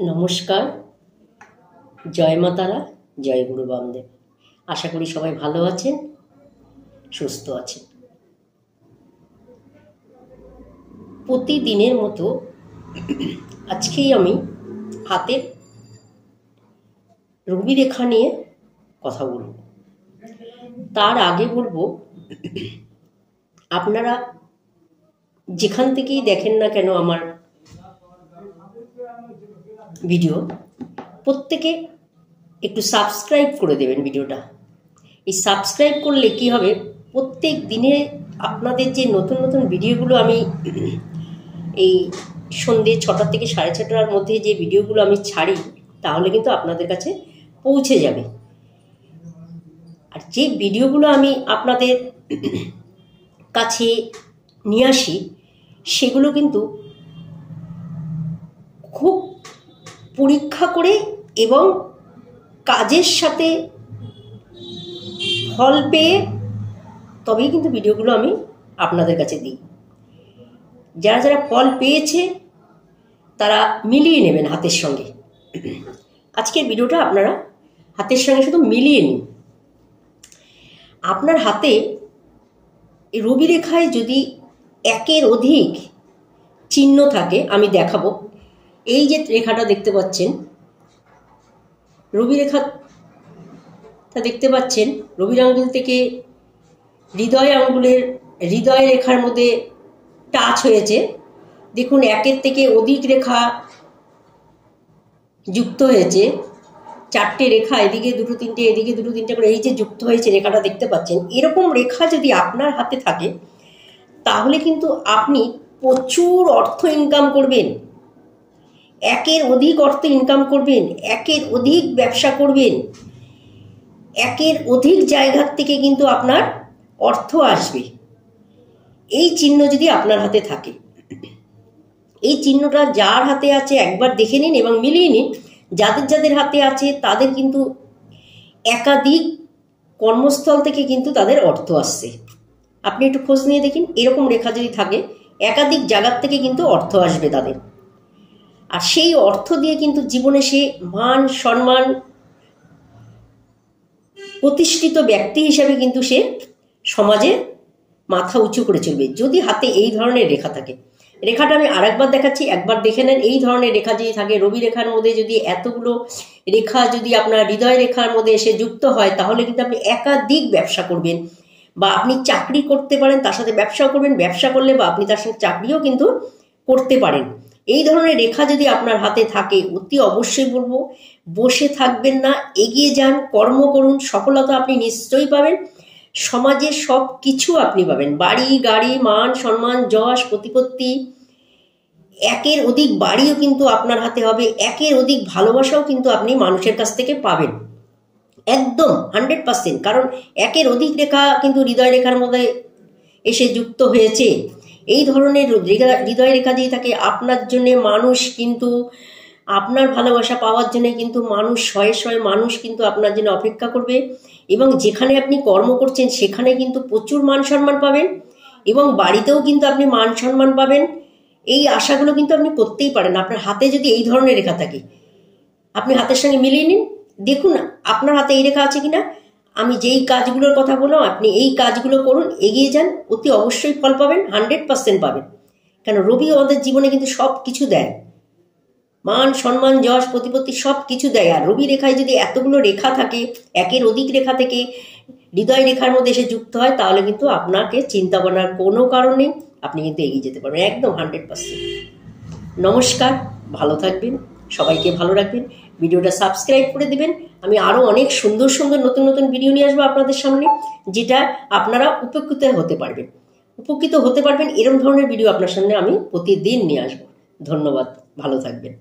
নমস্কার, জয় মা তারা, জয় গুরু বামদেব। আশা করি সবাই ভালো আছেন, সুস্থ আছেন। প্রতিদিনের মতো আজকেই আমি হাতের রবি রেখা নিয়ে কথা বলব। তার আগে বলবো, আপনারা যেখান থেকেই দেখেন না কেন আমার ভিডিও, প্রত্যেকে একটু সাবস্ক্রাইব করে দেবেন ভিডিওটা। এই সাবস্ক্রাইব করলে কি হবে, প্রত্যেক দিনে আপনাদের যে নতুন নতুন ভিডিওগুলো আমি এই সন্ধ্যে 6টা থেকে 6:30টার মধ্যে যে ভিডিওগুলো আমি ছাড়ি, তাহলে কিন্তু আপনাদের কাছে পৌঁছে যাবে। আর যে ভিডিওগুলো আমি আপনাদের কাছে নিয়ে আসি, সেগুলো কিন্তু খুব পরীক্ষা করে এবং কাজের সাথে ফল পেয়ে তবেই কিন্তু ভিডিওগুলো আমি আপনাদের কাছে দিই। যারা যারা ফল পেয়েছে তারা মিলিয়ে নেবেন হাতের সঙ্গে। আজকের ভিডিওটা আপনারা হাতের সঙ্গে শুধু মিলিয়ে নিন। আপনার হাতে রবি রেখায় যদি একের অধিক চিহ্ন থাকে, আমি দেখাবো। এই যে রেখাটা দেখতে পাচ্ছেন, রবি রেখাটা দেখতে পাচ্ছেন, রবির আঙ্গুল থেকে হৃদয় রেখার মধ্যে টাচ হয়েছে। দেখুন, একের থেকে অধিক রেখা যুক্ত হয়েছে। 4টে রেখা, এদিকে 2, 3টে, এদিকে 2, 3টে করে এই যে যুক্ত হয়েছে রেখাটা দেখতে পাচ্ছেন। এরকম রেখা যদি আপনার হাতে থাকে, তাহলে কিন্তু আপনি প্রচুর অর্থ ইনকাম করবেন, একের অধিক অর্থ ইনকাম করবেন, একের অধিক ব্যবসা করবেন, একের অধিক জায়গার থেকে কিন্তু আপনার অর্থ আসবে। এই চিহ্ন যদি আপনার হাতে থাকে, এই চিহ্নটা যার হাতে আছে একবার দেখে নিন এবং মিলিয়ে নিন। যাদের যাদের হাতে আছে তাদের কিন্তু একাধিক কর্মস্থল থেকে কিন্তু তাদের অর্থ আসছে। আপনি একটু খোঁজ নিয়ে দেখুন, এরকম রেখা যদি থাকে একাধিক জায়গার থেকে কিন্তু অর্থ আসবে তাদের। আর সেই অর্থ দিয়ে কিন্তু জীবনে সে মান সম্মান, প্রতিষ্ঠিত ব্যক্তি হিসাবে কিন্তু সে সমাজে মাথা উঁচু করে চলবে, যদি হাতে এই ধরনের রেখা থাকে। রেখাটা আমি আরেকবার দেখাচ্ছি, একবার দেখে নেন। এই ধরনের রেখা যদি থাকে, রবি রেখার মধ্যে যদি এতগুলো রেখা যদি আপনার হৃদয় রেখার মধ্যে এসে যুক্ত হয়, তাহলে কিন্তু আপনি একাধিক ব্যবসা করবেন, বা আপনি চাকরি করতে পারেন, তার সাথে ব্যবসাও করবেন। ব্যবসা করলে বা আপনি তার সাথে চাকরিও কিন্তু করতে পারেন। এই ধরনের রেখা যদি আপনার হাতে থাকে, অতি অবশ্যই বলবো, বসে থাকবেন না, এগিয়ে যান, কর্ম করুন, সফলতা আপনি নিশ্চয়ই পাবেন। সমাজে সব কিছু আপনি পাবেন, বাড়ি গাড়ি, মান সম্মান, যশ প্রতিপত্তি, একের অধিক বাড়িও কিন্তু আপনার হাতে হবে, একের অধিক ভালোবাসাও কিন্তু আপনি মানুষের কাছ থেকে পাবেন, একদম 100%। কারণ একের অধিক রেখা কিন্তু হৃদয় রেখার মধ্যে এসে যুক্ত হয়েছে। এই ধরনের হৃদয় রেখা যদি থাকে, আপনার জন্য মানুষ কিন্তু, আপনার ভালোবাসা পাওয়ার জন্য কিন্তু মানুষ শয়ে শয়ে মানুষ কিন্তু আপনার জন্য অপেক্ষা করবে। এবং যেখানে আপনি কর্ম করছেন সেখানে কিন্তু প্রচুর মান সম্মান পাবেন, এবং বাড়িতেও কিন্তু আপনি মান সম্মান পাবেন। এই আশাগুলো কিন্তু আপনি করতেই পারেন। আপনার হাতে যদি এই ধরনের রেখা থাকে, আপনি হাতের সঙ্গে মিলিয়ে নিন, দেখুন আপনার হাতে এই রেখা আছে কিনা। আমি যেই কাজগুলোর কথা বললাম, আপনি এই কাজগুলো করুন, এগিয়ে যান, অতি অবশ্যই ফল পাবেন, 100% পাবেন। কেন, রবি আমাদের জীবনে কিন্তু সব কিছু দেয়, মান সম্মান, যশ প্রতিপত্তি সব কিছু দেয়। আর রবি রেখায় যদি এতগুলো রেখা থাকে, একের অধিক রেখা থেকে হৃদয় রেখার মধ্যে এসে যুক্ত হয়, তাহলে কিন্তু আপনাকে চিন্তা ভাবনার কোনো কারণে আপনি কিন্তু এগিয়ে যেতে পারবেন, একদম 100%। নমস্কার, ভালো থাকবেন, সবাইকে ভালো রাখবেন, ভিডিওটা সাবস্ক্রাইব করে দেবেন। আমি আরও অনেক সুন্দর সুন্দর নতুন নতুন ভিডিও নিয়ে আসবো আপনাদের সামনে, যেটা আপনারা উপকৃত হতে পারবেন। এরকম ধরনের ভিডিও আপনার সামনে আমি প্রতিদিন নিয়ে আসবো। ধন্যবাদ, ভালো থাকবেন।